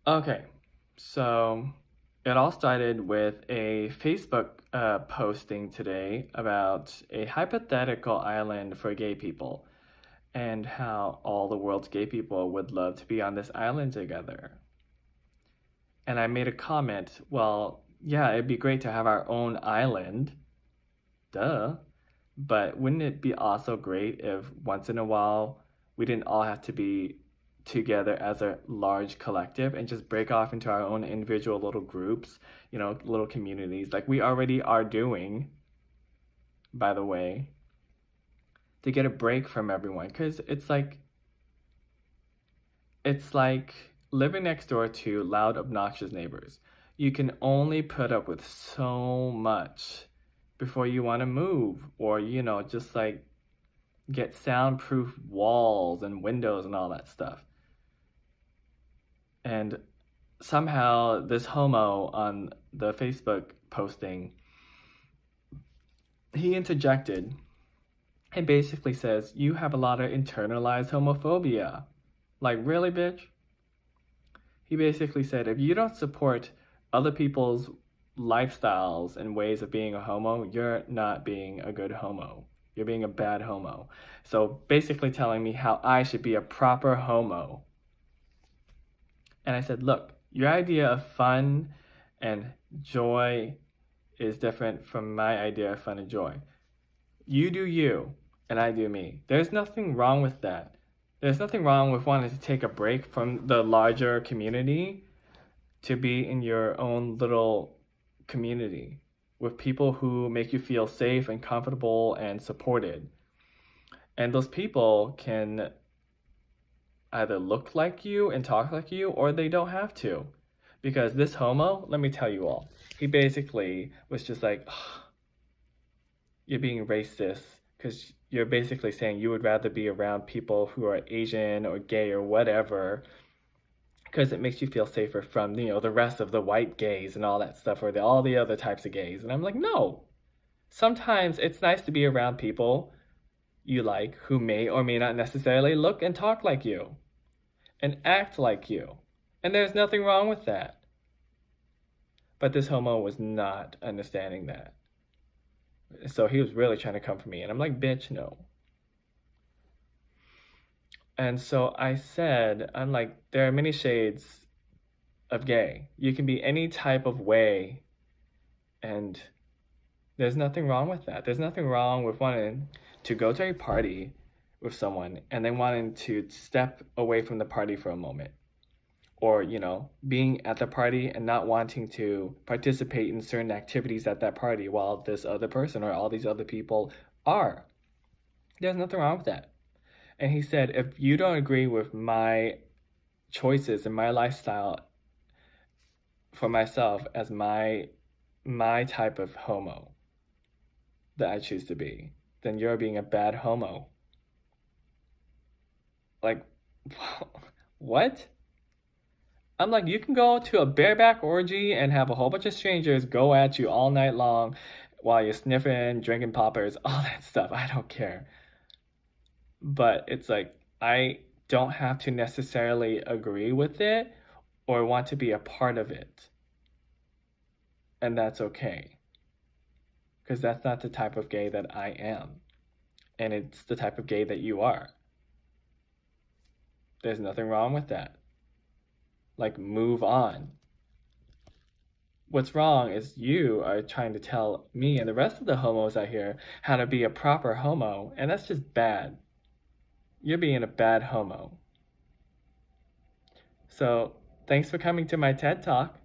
Okay, so it all started with a Facebook posting today about a hypothetical island for gay people and how all the world's gay people would love to be on this island together. And I made a comment, well, yeah, it'd be great to have our own island, duh. But wouldn't it be also great if once in a while we didn't all have to be together as a large collective and just break off into our own individual little groups, little communities like we already are doing, by the way, to get a break from everyone? Because it's like living next door to loud, obnoxious neighbors. You can only put up with so much before you want to move or, just like get soundproof walls and windows and all that stuff. And somehow this homo on the Facebook posting, he interjected and basically says, "You have a lot of internalized homophobia." Like, really, bitch? He basically said, if you don't support other people's lifestyles and ways of being a homo, you're not being a good homo. You're being a bad homo. So basically telling me how I should be a proper homo. And I said, look, your idea of fun and joy is different from my idea of fun and joy. You do you, and I do me. There's nothing wrong with that. There's nothing wrong with wanting to take a break from the larger community to be in your own little community with people who make you feel safe and comfortable and supported. And those people can either look like you and talk like you, or they don't have to. Because this homo, let me tell you all, he basically was just like, "Ugh, you're being racist because you're basically saying you would rather be around people who are Asian or gay or whatever because it makes you feel safer from, the rest of the white gays and all that stuff or all the other types of gays." And I'm like, no. Sometimes it's nice to be around people you like who may or may not necessarily look and talk like you and act like you. And there's nothing wrong with that. But this homo was not understanding that. So he was really trying to come for me. And I'm like, bitch, no. And so I said, I'm like, there are many shades of gay. You can be any type of way. And there's nothing wrong with that. There's nothing wrong with wanting to go to a party with someone and then wanting to step away from the party for a moment. Or, being at the party and not wanting to participate in certain activities at that party while this other person or all these other people are. There's nothing wrong with that. And he said, if you don't agree with my choices and my lifestyle for myself as my type of homo that I choose to be, then you're being a bad homo. Like, what? I'm like, you can go to a bareback orgy and have a whole bunch of strangers go at you all night long while you're sniffing, drinking poppers, all that stuff. I don't care. But it's like, I don't have to necessarily agree with it or want to be a part of it. And that's okay. Because that's not the type of gay that I am. And it's the type of gay that you are. There's nothing wrong with that. Like, move on. What's wrong is you are trying to tell me and the rest of the homos out here how to be a proper homo, and that's just bad. You're being a bad homo. So, thanks for coming to my TED Talk.